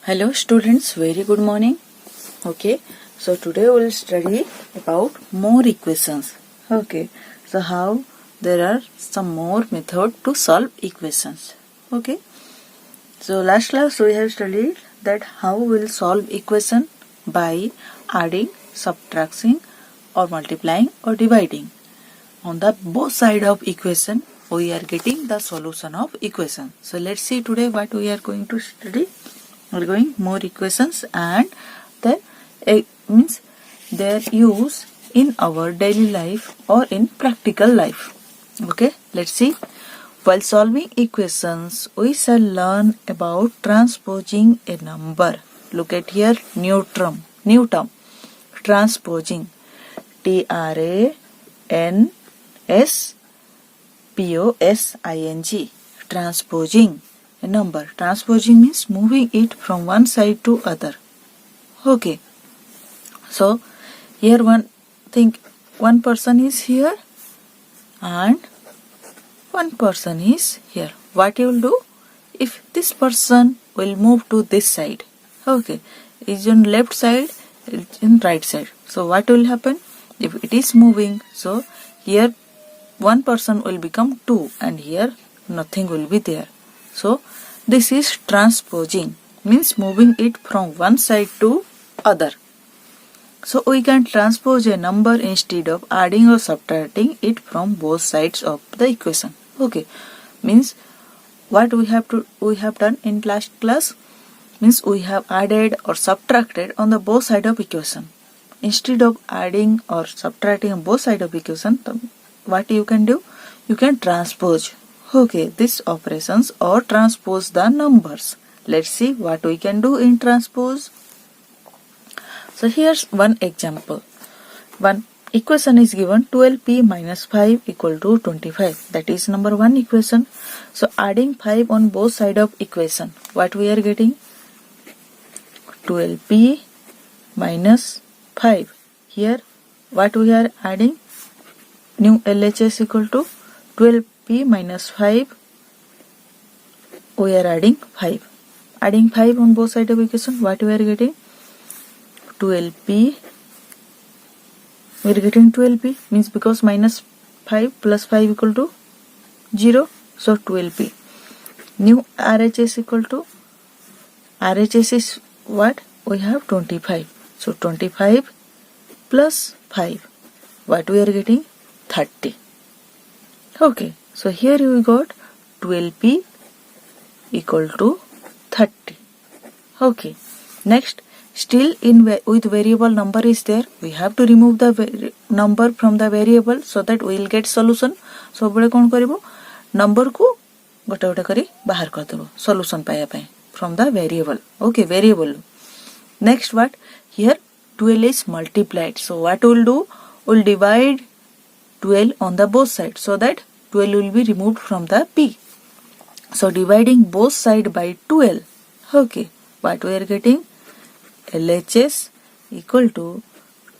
Hello students, very good morning. Okay, so today we will study about more equations. Okay, so how there are some more method to solve equations. Okay, so last class we have studied that how we will solve equation by adding, subtracting or multiplying or dividing. On the both side of equation we are getting the solution of equation. So let's see today what we are going to study. We're going more equations and their means their use in our daily life or in practical life. Okay, let's see. While solving equations, we shall learn about transposing a number. Look at here, new term, transposing. TRANSPOSING, transposing a number. Transposing means moving it from one side to other. Okay, so here one person is here and one person is here. What you will do if this person will move to this side? Okay, is on left side, it's in right side. So what will happen if it is moving? So here one person will become 2 and here nothing will be there. So this is transposing, means moving it from one side to other. So we can transpose a number instead of adding or subtracting it from both sides of the equation. Okay, means what we have done in last class, means we have added or subtracted on the both side of equation. Instead of adding or subtracting on both side of equation, what you can do? You can transpose. Okay, these operations or transpose the numbers. Let's see what we can do in transpose. So here's one example. One equation is given 12p minus 5 equal to 25. That is number 1 equation. So adding 5 on both sides of equation, what we are getting? 12p minus 5. Here what we are adding? New LHS equal to 12p minus 5. We are adding 5. Adding 5 on both sides of equation, what we are getting? 12p. We are getting 12p, means because minus 5 plus 5 equal to 0. So 12p. New RHS equal to, RHS is what? We have 25. So 25 plus 5. What we are getting? 30. Okay, so here we got 12p equal to 30. Okay, next, still with variable number is there, we have to remove the number from the variable so that we will get solution. So बड़े कौन करिबो, number को गोटे गोटे करी बाहर कर देबो solution पाया पाए from the variable. Okay, variable. Next what? Here 12 is multiplied. So what we will do? We will divide 12 on the both sides so that 12 will be removed from the p. So dividing both sides by 12. Okay, what we are getting? LHS equal to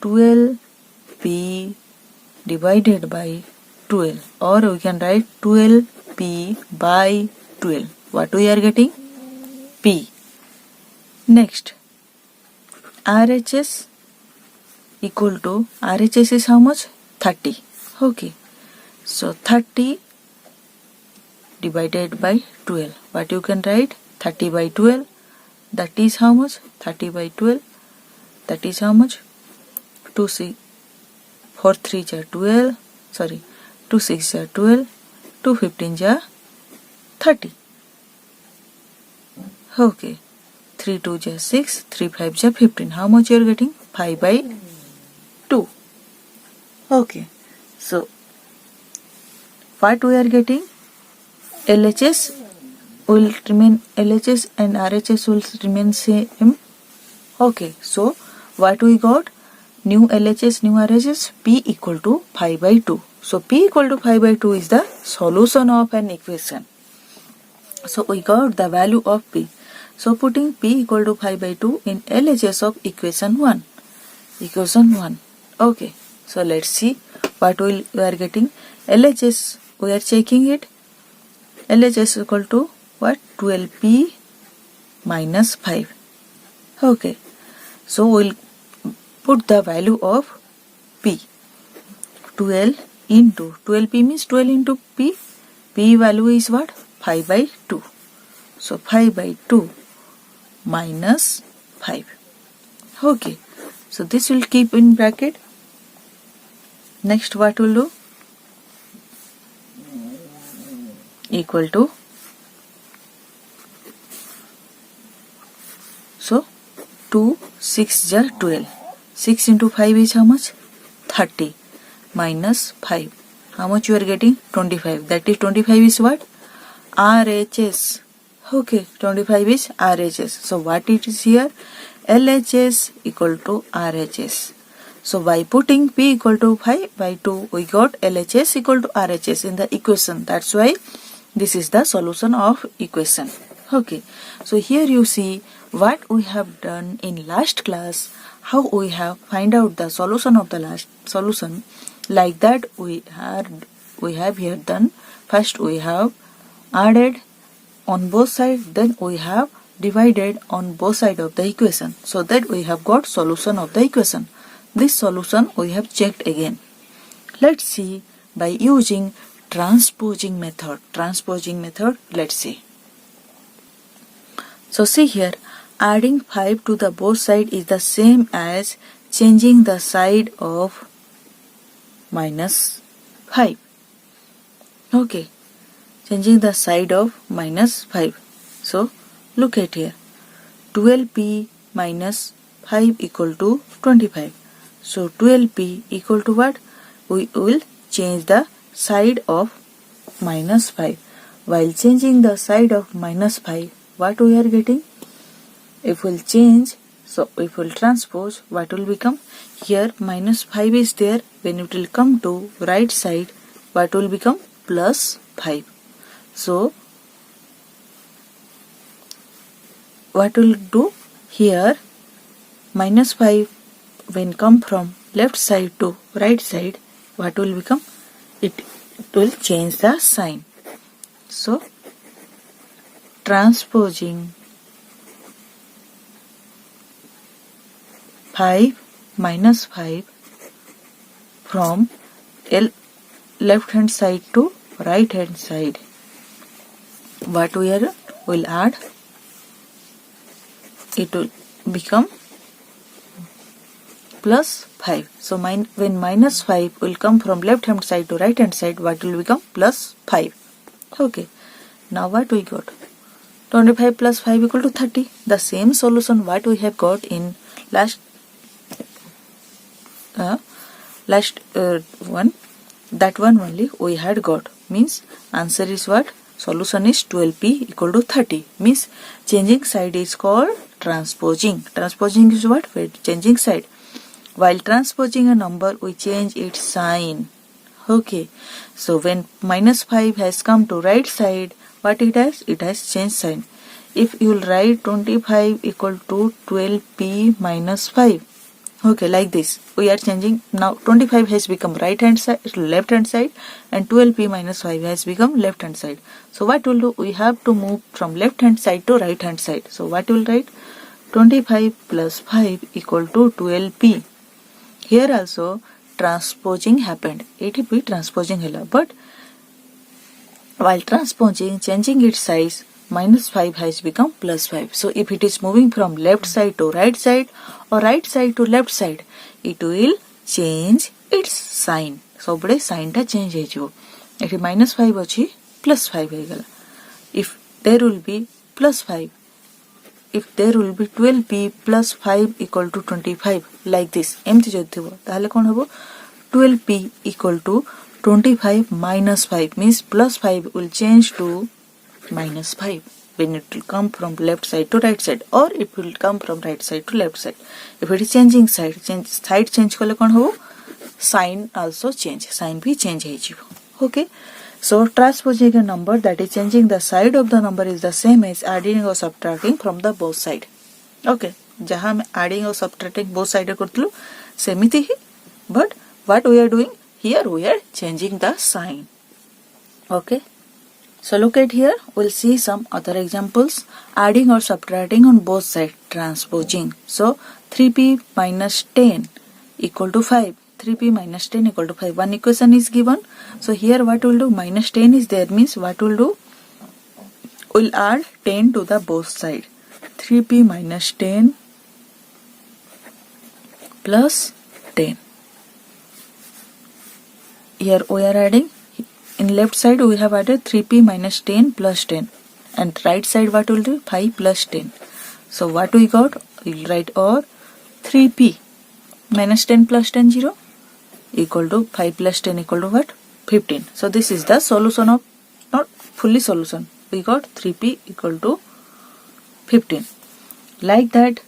12p divided by 12, or we can write 12p by 12. What we are getting? P. Next, RHS equal to, RHS is how much? 30. Okay, so 30 divided by 12. What you can write? 30 by 12. That is how much? 30 by 12. That is how much? 2 6 4 3 ja 12. Sorry, 2 6 ja 12. 2 15 ja 30. Okay, 3 2 ja 6. 3 5 ja 15. How much you are getting? 5 by 2. Okay, so what we are getting? LHS will remain, LHS and RHS will remain same. Okay, so what we got? New LHS, new RHS, P equal to 5 by 2. So P equal to 5 by 2 is the solution of an equation. So we got the value of P. So putting P equal to 5 by 2 in LHS of equation 1. Equation 1. Okay, so let's see what we are getting. LHS, we are checking it. LHS equal to what? 12p minus 5. Okay, so we'll put the value of P. 12 into 12P means 12 into P. P value is what? 5 by 2. So 5 by 2 minus 5. Okay, so this will keep in bracket. Next what will do? Equal to, so 2 6 jar 12. 6 into 5 is how much? 30 minus 5. How much you are getting? 25. That is 25 is what? RHS. Okay, 25 is RHS. So what it is here? LHS equal to RHS. So by putting P equal to 5 by 2, we got LHS equal to RHS in the equation. That's why this is the solution of equation. Okay, so here you see what we have done in last class, how we have find out the solution of the last solution. Like that we have here done. First we have added on both sides, then we have divided on both sides of the equation, so that we have got solution of the equation. This solution we have checked again. Let's see by using transposing method. Transposing method, let's see. So see here, adding 5 to the both side is the same as changing the side of minus 5. Okay, changing the side of minus 5. So look at here, 12P minus 5 equal to 25. So 12P equal to what? We will change the side of minus 5. While changing the side of minus 5, what we are getting? If we'll change, so if we'll transpose, what will become? Here minus 5 is there. When it will come to right side, what will become? Plus 5. So what will do here? Minus 5 when come from left side to right side, what will become? It will change the sign. So transposing 5 minus 5 from left hand side to right hand side, what we will add? It will become plus 5. So when minus 5 will come from left hand side to right hand side, what will become? Plus 5. Okay, now what we got? 25 plus 5 equal to 30. The same solution what we have got in last one, that one only we had got. Means answer is what? Solution is 12P equal to 30. Means changing side is called transposing. Transposing is what? Changing side. While transposing a number, we change its sign. Okay, so when minus 5 has come to right side, what it has? It has changed sign. If you will write 25 equal to 12P minus 5. Okay, like this. We are changing. Now 25 has become right hand side, left hand side, and 12P minus 5 has become left hand side. So what we'll do? We have to move from left hand side to right hand side. So what we'll write? 25 plus 5 equal to 12P. Here also transposing happened. It will be transposing hella. But while transposing, changing its size, minus 5 has become plus 5. So if it is moving from left side to right side or right side to left side, it will change its sign. So बड़े sign टा change है जो. If minus 5 अच्छी plus 5 है गला. If there will be plus 5, if there will be 12P plus 5 equal to 25, like this. एमती जो थी वो. ताहले कौन होगा? 12P equal to 25 minus 5 means plus 5 will change to minus 5 when it will come from left side to right side, or it will come from right side to left side. If it is changing side change kale kon hobo? Sign also change. Sign bhi change hai jibo. Okay. So transposing a number, that is changing the side of the number, is the same as adding or subtracting from the both side. Okay. जहाँ हम adding or subtracting both side करतलु सेमिति ही, but what we are doing here, we are changing the sign. Okay. So look at here, we'll see some other examples. Adding or subtracting on both sides, transposing. So 3p minus 10 equal to 5. 3p minus 10 equal to 5. One equation is given. So here what we'll do, minus 10 is there, means what we'll do, we'll add 10 to the both side. 3p minus 10 plus 10. Here we are adding, in left side we have added 3p minus 10 plus 10, and right side what will do, 5 plus 10. So what we got, we'll write or 3p minus 10 plus 10 0 equal to 5 plus 10 equal to what, 15. So this is the solution of, not fully solution, we got 3p equal to 15. Like that,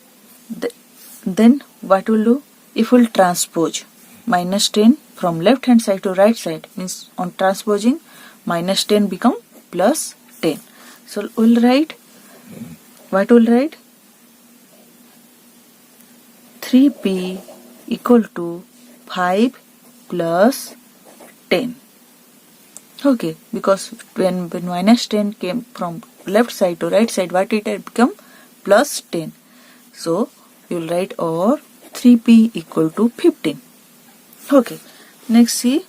then what we'll do, if we'll transpose minus 10 from left hand side to right side, means on transposing minus 10 become plus 10. So we'll write, what we'll write, 3p equal to 5 plus 10. Okay, because when minus 10 came from left side to right side, what it had become, plus 10. So you will write or 3p equal to 15. Okay, next see,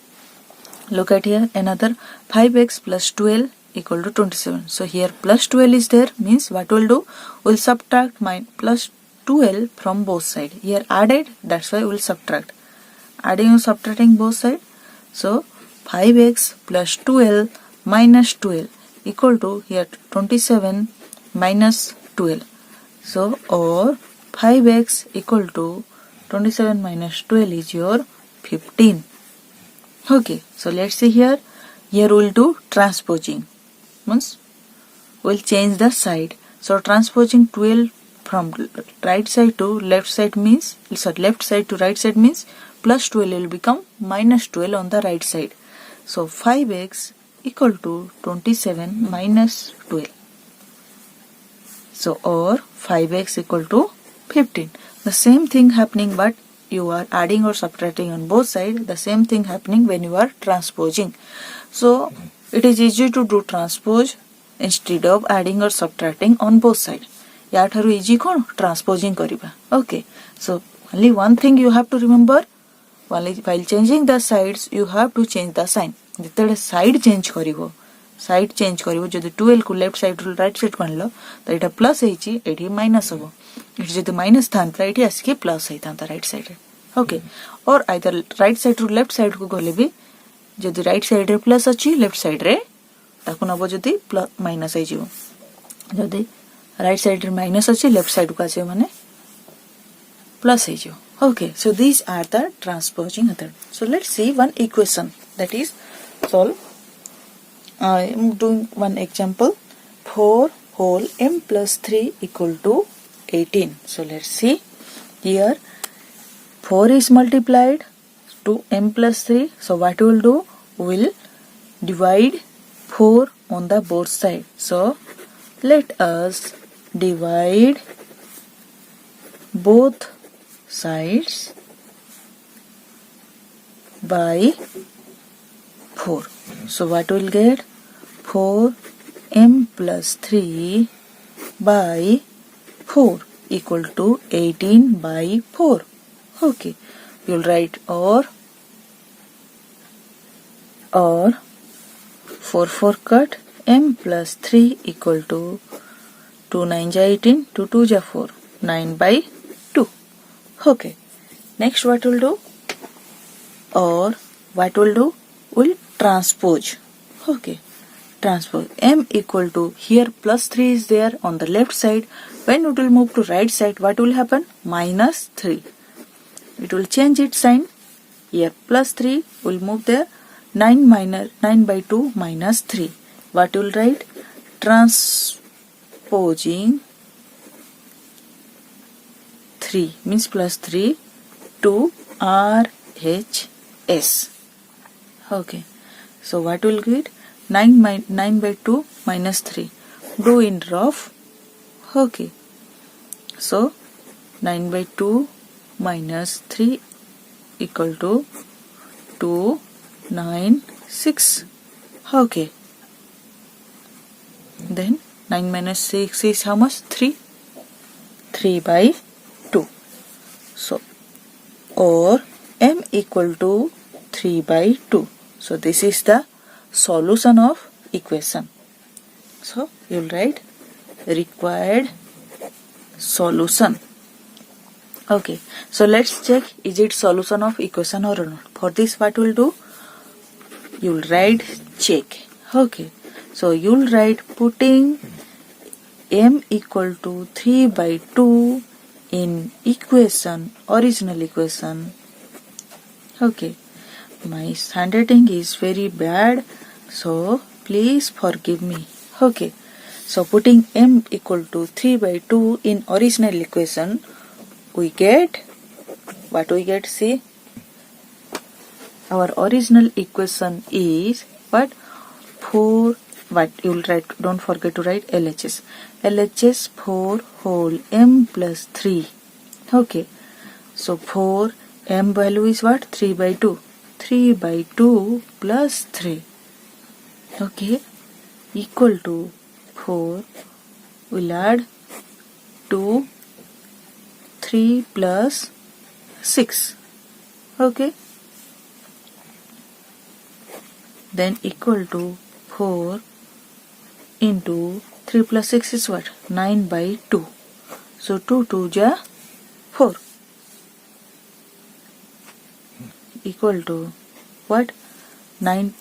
look at here, another 5x plus 12 equal to 27. So here plus 12 is there, means what we'll do, we'll subtract plus 12 from both sides. Here added, that's why we'll subtract. Adding or subtracting both sides. So 5x plus 12 minus 12 equal to here 27 minus 12. So or 5x equal to 27 minus 12 is your 15. Okay, so let's see here. Here we'll do transposing. Means we'll change the side. So transposing 12 from right side to left side means, sorry, left side to right side means plus 12 will become minus 12 on the right side. So 5x equal to 27 minus 12. So or 5x equal to 15. The same thing happening, but you are adding or subtracting on both sides. The same thing happening when you are transposing. So it is easy to do transpose instead of adding or subtracting on both sides. याठारु easy कौन, transposing करिबा. Okay, so only one thing you have to remember, while changing the sides you have to change the sign. जेतेबेले side change करिवो, side change करिवो, जदि 12 को left side रु right side कनलो तो एटा प्लस हेची, एठी माइनस हबो. इट जदि माइनस थांता एठी आसी प्लस हेतांता राइट साइड रे. ओके, और आइदर राइट साइड रु लेफ्ट साइड को गले भी जदि राइट साइड रे प्लस अछि, लेफ्ट साइड रे ताको नबो जदि प्लस माइनस हे जिवो. जदि राइट साइड रे माइनस अछि, लेफ्ट साइड को आसे माने प्लस हे जिवो. Okay, so these are the transposing method. So let's see one equation, that is solve. I am doing one example. 4 whole m plus 3 equal to 18. So let's see. Here 4 is multiplied to m plus 3. So what we will do? We will divide 4 on the both sides. So let us divide both sides by 4. So what will get? 4m plus 3 by 4 equal to 18 by 4. Okay, you will write or 4 cut m plus 3 equal to 2 9 ja 18, 2 2 ja 4, 9 by 2. Okay, next what we'll do? Or what we'll do? We'll transpose. Okay, transpose. M equal to, here plus 3 is there on the left side. When it will move to right side, what will happen? Minus 3. It will change its sign. Here plus 3 will move there. 9 by 2 minus 3. What will write? Transposing 3 means plus 3 to RHS. Okay, so what will get? 9 by 2 minus 3. Do in rough. Okay, so 9 by 2 minus 3 equal to 2 9 6. Okay, then 9 minus 6 is how much? 3. 3 by 2. So, or m equal to 3 by 2. So, this is the solution of equation. So, you will write required solution. Okay, so let's check is it solution of equation or not. For this what we'll do? You'll write check. Okay, so you'll write putting m equal to 3 by 2 in equation, original equation. Okay, my handwriting is very bad, so please forgive me. Okay, so putting m equal to 3 by 2 in original equation, we get, what we get, see, our original equation is what? 4, what you will write, don't forget to write LHS. LHS 4 whole m plus 3. Okay, so 4 m value is what? 3 by 2. 3 by 2 plus 3. Okay, equal to 4. We'll add 2, 3 plus 6. Okay, then equal to 4 into 3 plus 6 is what? 9 by 2. So 2 2 ja 4 equal to what? 9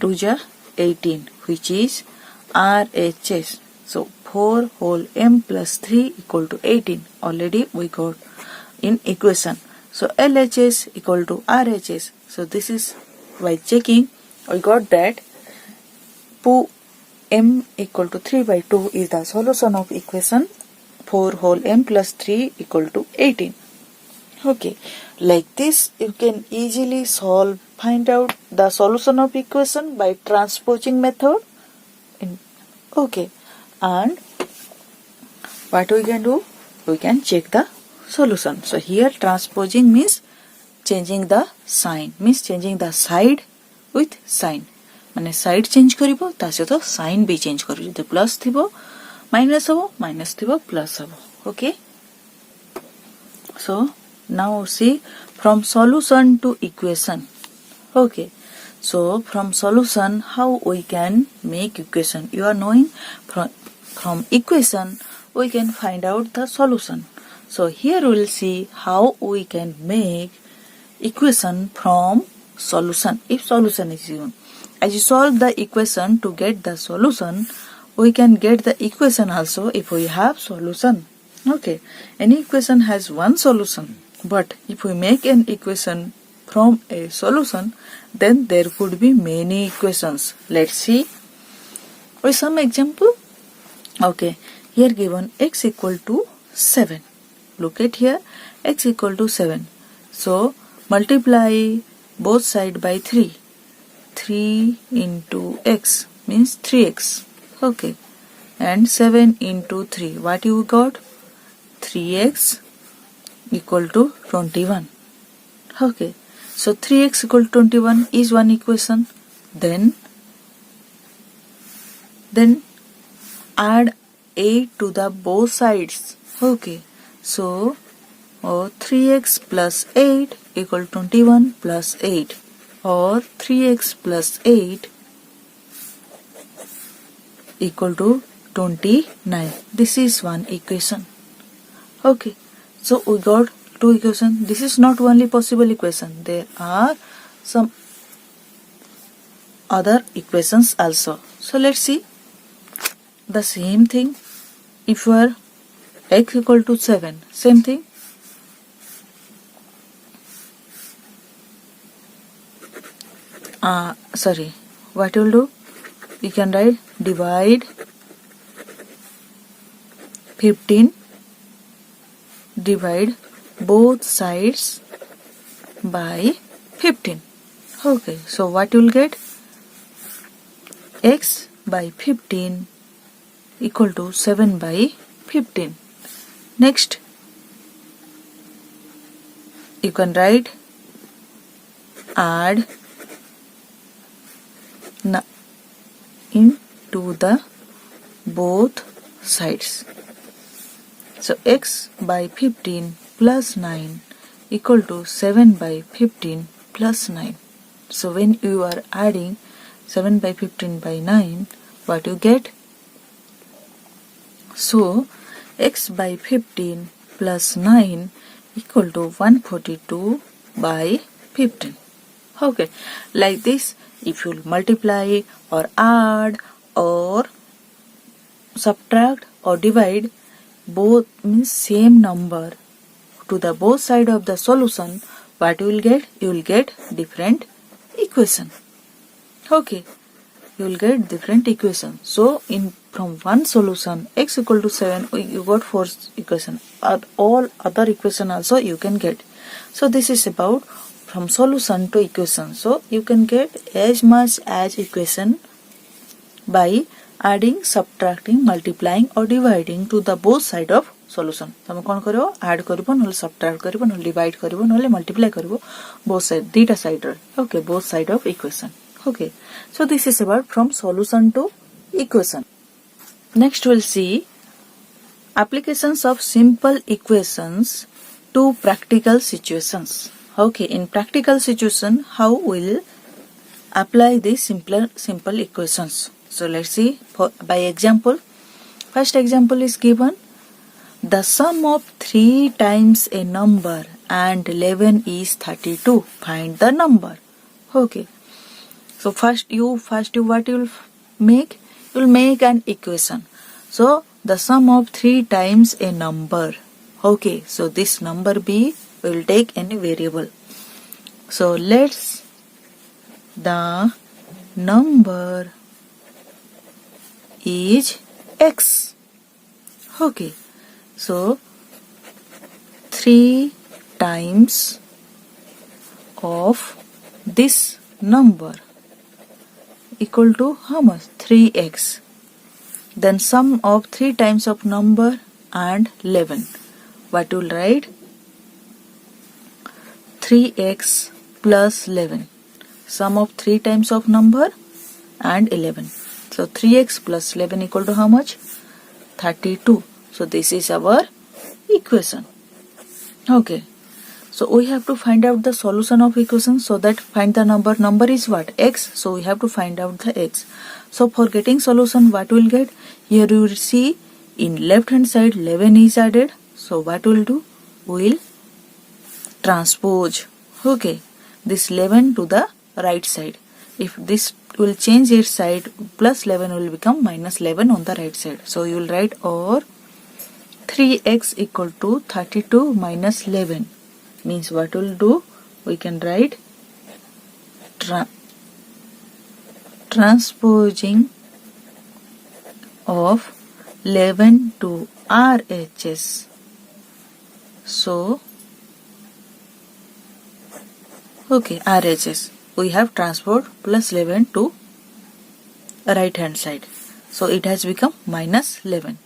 2 ja 18, which is RHS. So 4 whole m plus 3 equal to 18. Already we got in equation. So LHS equal to RHS. So this is by checking we got that m equal to 3 by 2 is the solution of equation 4 whole m plus 3 equal to 18. Okay, like this you can easily find out the solution of equation by transposing method. Okay, and what we can do? We can check the solution. So here transposing means changing the sign, means changing the side with sign. माने side change करिवो ता सहित sign भी change करिवो. जदि plus थिबो minus हबो, minus थिबो plus हबो. Okay, so now see from solution to equation. Okay, so from solution how we can make equation. You are knowing from equation we can find out the solution. So here we will see how we can make equation from solution if solution is given. As you solve the equation to get the solution, we can get the equation also if we have solution. Okay, any equation has one solution, but if we make an equation from a solution, then there could be many equations. Let's see with some example. Okay, here given x equal to 7. Look at here, x equal to 7. So multiply both side by 3. 3 into x means 3x. Okay, and 7 into 3. What you got? 3x equal to 21. Okay, so 3x equal to 21 is one equation. Then add 8 to the both sides. Okay, so 3x plus 8 equal to 21 plus 8, or 3x plus 8 equal to 29. This is one equation. Okay, so we got two equations. This is not only possible equation. There are some other equations also. So let's see the same thing. If you are x equal to 7, same thing. What you will do? You can write divide 15, divide both sides by 15. Okay, so what you will get? X by 15 equal to 7 by 15. Next, you can write add into the both sides. So x by 15 plus 9 equal to 7 by 15 plus 9. So when you are adding 7 by 15 by 9, what you get? So x by 15 plus 9 equal to 142 by 15. Okay, like this, if you multiply or add or subtract or divide both means same number to the both side of the solution, what you will get? You will get different equation. Okay, you will get different equation. So in from one solution x equal to 7 you got 4 equation. All other equation also you can get. So this is about from solution to equation. So you can get as much as equation by adding, subtracting, multiplying or dividing to the both side of solution. तमे कोन करिवो? Add करिवो नले subtract करिवो नले divide करिवो नले multiply करिवो both side data side रे. Okay, both side of equation. Okay, so this is about from solution to equation. Next we'll see applications of simple equations to practical situations. Okay, in practical situation how we'll apply these simple equations. So let's see by example. First example is given. The sum of 3 times a number and 11 is 32. Find the number. Okay. So first you what you'll make? You'll make an equation. So the sum of 3 times a number. Okay. So this number B will take any variable. So let's the number is x. Okay. So 3 times of this number equal to how much? 3x. Then sum of 3 times of number and 11. What will write? 3x plus 11. Sum of 3 times of number and 11. So 3x plus 11 equal to how much? 32. So this is our equation. Okay. So we have to find out the solution of equation, so that find the number. Number is what? X. So we have to find out the x. So for getting solution, what we'll get? Here you will see in left hand side 11 is added. So what we'll do? We'll transpose. Okay. This 11 to the right side. If this will change its side, plus 11 will become minus 11 on the right side. So you will write or 3x equal to 32 minus 11. Means what we'll do? We can write transposing of 11 to RHS. So okay, RHS. We have transport plus 11 to right hand side. So it has become minus 11.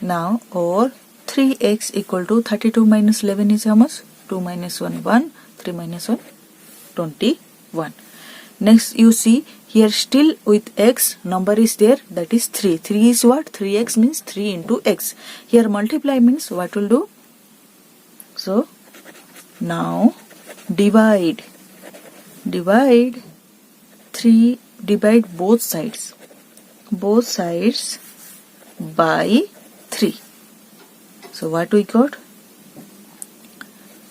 Now or 3x equal to 32 minus 11 is how much? 2 minus 1, 1. 3 minus 1, 21. Next you see here still with x number is there, that is 3. 3 is what? 3x means 3 into x. Here multiply means what will do? So now divide 3, divide both sides by 3. So what we got?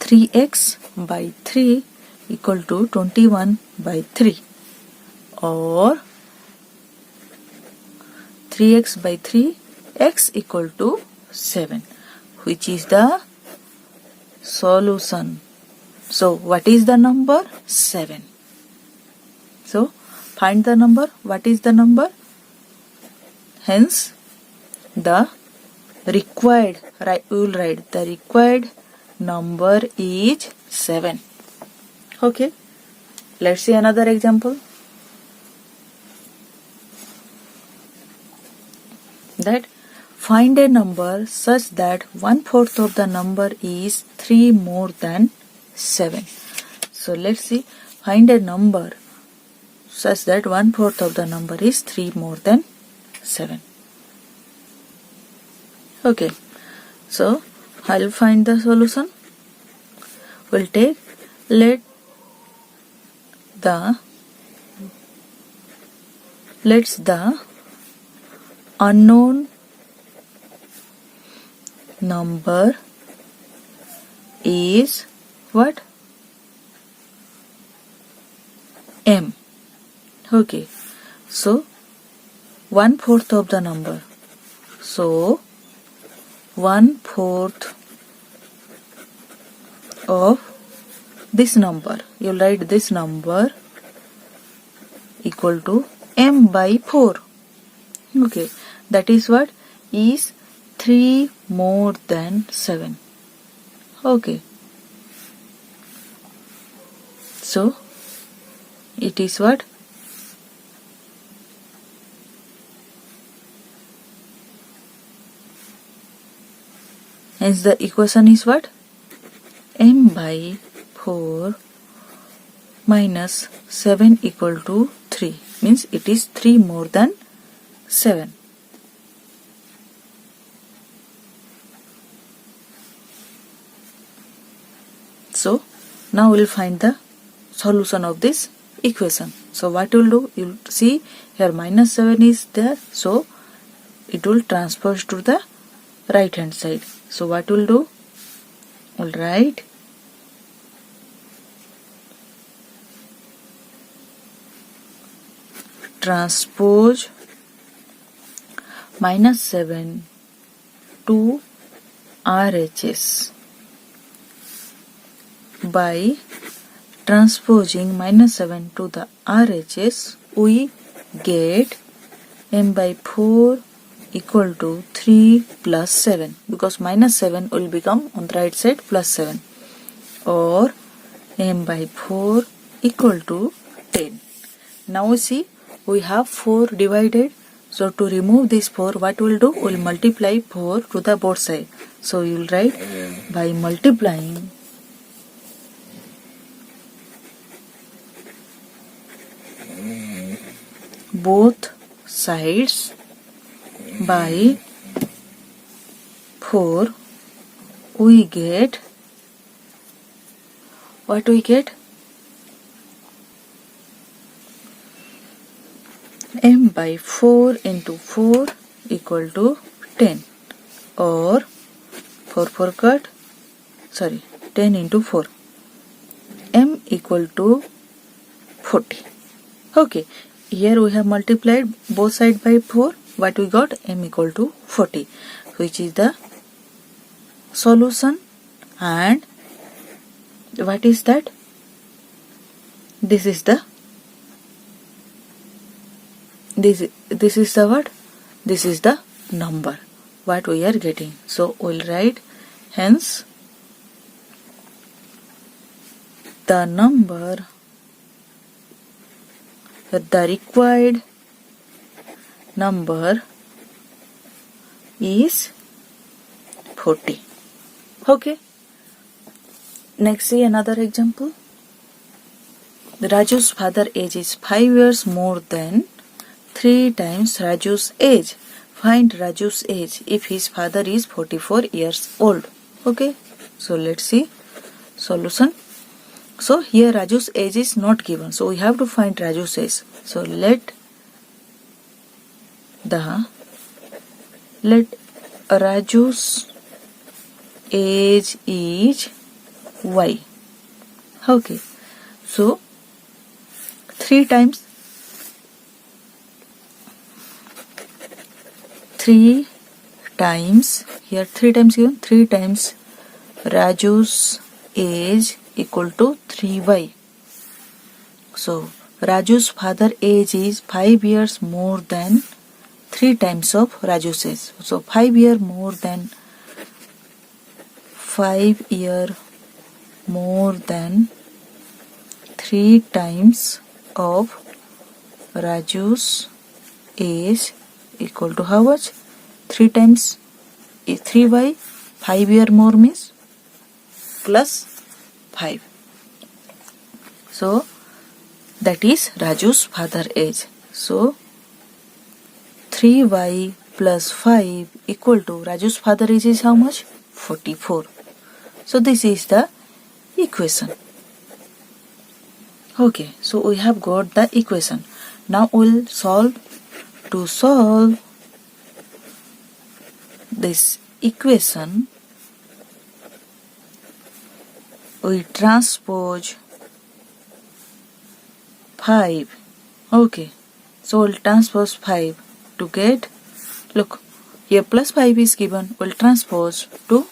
3x by 3 equal to 21 by 3, or 3x by 3 x equal to 7, which is the solution. So what is the number? 7. So find the number. What is the number? Hence the required, we will write the required number is 7. Okay. Let's see another example. That find a number such that 1/4 of the number is 3 more than 7. So let's see. Find a number such that 1/4 of the number is 3 more than 7. Okay, so I'll find the solution. We'll take, let the unknown number is what? M. Okay, so 1/4 of the number. So 1/4 of this number. You'll write this number equal to M by 4. Okay, that is what? Is 3 more than 7. Okay, so it is what? Hence the equation is what? M by 4 minus 7 equal to 3. Means it is 3 more than 7. So now we'll find the solution of this equation. So what you'll do? You'll see here minus 7 is there. So it will transpose to the right hand side. So what we'll do? We'll write transpose minus 7 to RHS. By transposing minus 7 to the RHS, we get M by 4 equal to 3 plus 7, because minus 7 will become on the right side plus 7, or M by 4 equal to 10. Now see, we have 4 divided. So to remove this 4, what we'll do? We'll multiply 4 to the both side. So you'll write by multiplying both sides by 4, we get what? We get M by 4 into 4 equal to 10, or 10 into 4, M equal to 40. Okay, here we have multiplied both sides by 4. What we got? M equal to 40, which is the solution. And what is that? This is the what? This is the number what we are getting. So we'll write, hence the number, the required number is 40. Okay. Next, see another example. Raju's father age is 5 years more than 3 times Raju's age. Find Raju's age if his father is 44 years old. Okay. So let's see solution. So here Raju's age is not given. So we have to find Raju's age. So let Raju's age is Y. Okay. So 3 times here 3 times given, 3 times Raju's age equal to 3y. So Raju's father age is 5 years more than 3 times of Raju's age. So 5 year more than 3 times of Raju's age equal to how much? 3 times 3y, 5 year more means plus 5. So that is Raju's father age. So 3y plus 5 equal to Raju's father age is how much? 44. So this is the equation. Okay, so we have got the equation. Now we'll solve. To solve this equation, we transpose 5. Okay, so we'll transpose 5 to get, look, here plus 5 is given, we'll transpose to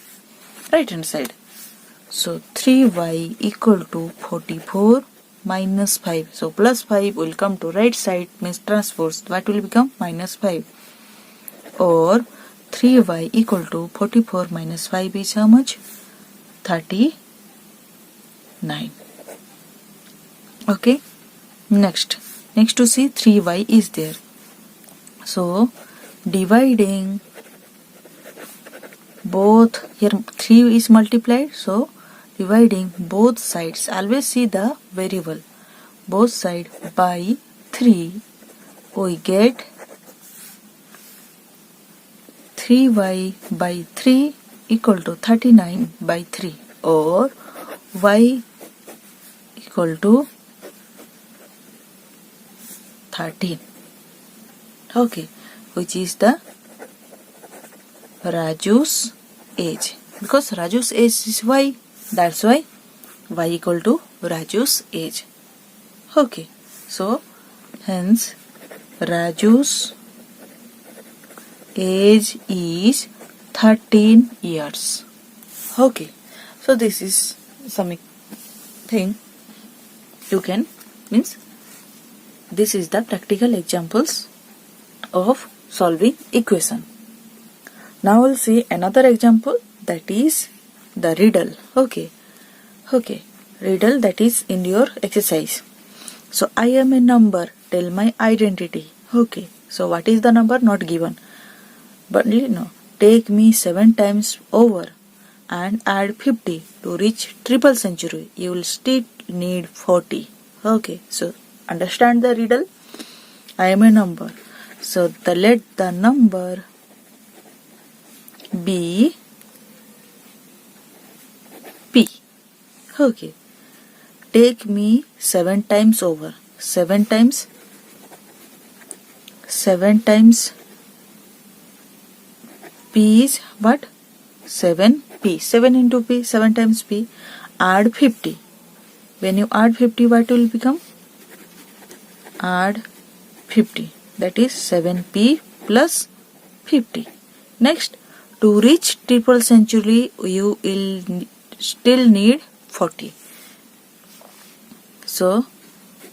right hand side. So 3y equal to 44 minus 5. So plus 5 will come to right side, means transpose. What will become? Minus 5. Or 3y equal to 44 minus 5 is how much? 39. Okay. Next to see 3y is there. So dividing both, here 3 is multiplied, so dividing both sides, always see the variable, both sides by 3, we get 3y by 3 equal to 39 by 3, or y equal to 13. Okay, which is the Raju's age, because Raju's age is y, that's why y equal to Raju's age. Okay, so hence Raju's age is 13 years. Okay, so this is something you can, means this is the practical examples of solving equation. Now we'll see another example, that is the riddle. Okay, riddle that is in your exercise. So I am a number, tell my identity. Okay, so what is the number? Not given, but you know, take me 7 times over and add 50 to reach triple century. You will still need 40. Okay, so understand the riddle. I am a number, so let the number be P. Okay, take me 7 times over. 7 times P is what? 7P. 7 into P, 7 times P. Add 50. When you add 50, what will become? Add 50. That is 7P plus 50. Next, to reach triple century, you will still need 40. So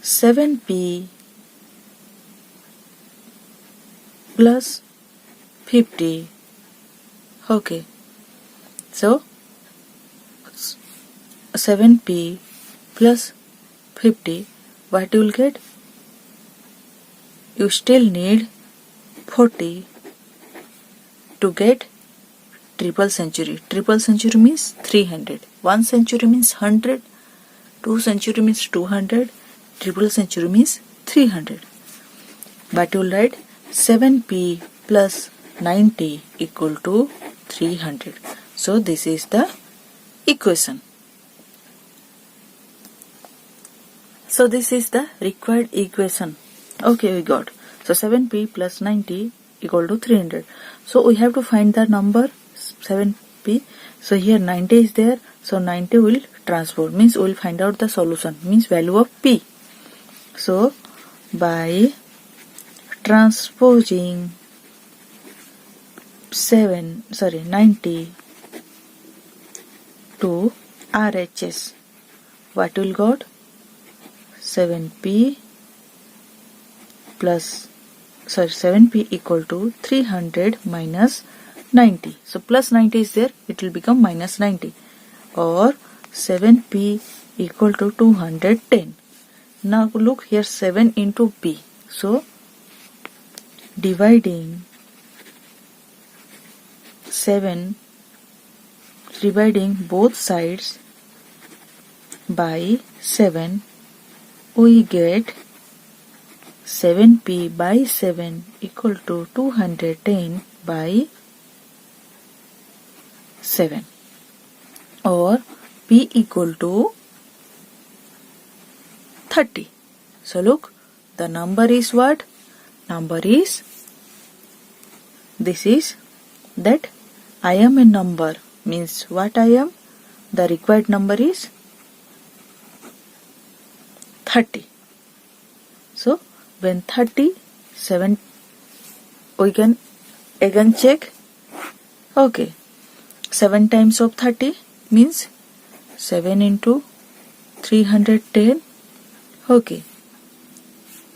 7P plus 50. Okay, so 7P plus 50, what you will get? You still need 40 to get triple century. Triple century means 300. 1 century means 100. 2 century means 200. Triple century means 300. But you will write 7P plus 90 equal to 300. So this is the equation. So this is the required equation. Okay, we got. So 7P plus 90 equal to 300. So we have to find the number 7P. So here 90 is there. So 90 will transpose. Means we will find out the solution. Means value of P. So by transposing 90 to RHS, what will got? 7P equal to 300 minus 90. So plus 90 is there, it will become minus 90, or 7P equal to 210. Now look here, 7 into P. So dividing both sides by 7, we get 7p by 7 equal to 210 by 7, or p equal to 30. So look, the number is what? Number is, this is that I am a number, means what I am? The required number is 30. So when 37, we can again check. Okay, 7 times of 30 means 7 into 310. Okay,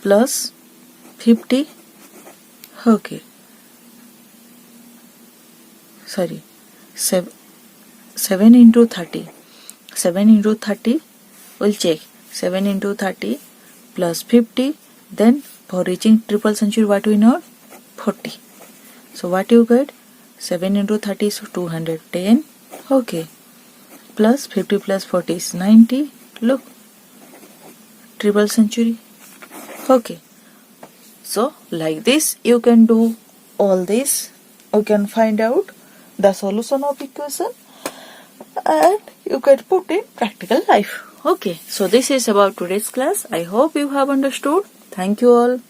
plus 50. Okay, sorry, 7 into 30. 7 into 30, we'll check. 7 into 30 plus 50. Then for reaching triple century, what we know? 40. So what you get? 7 into 30 is 210. Okay, plus 50 plus 40 is 90. Look, triple century. Okay, so like this you can do all this. You can find out the solution of equation and you can put in practical life. Okay, so this is about today's class. I hope you have understood. Thank you all.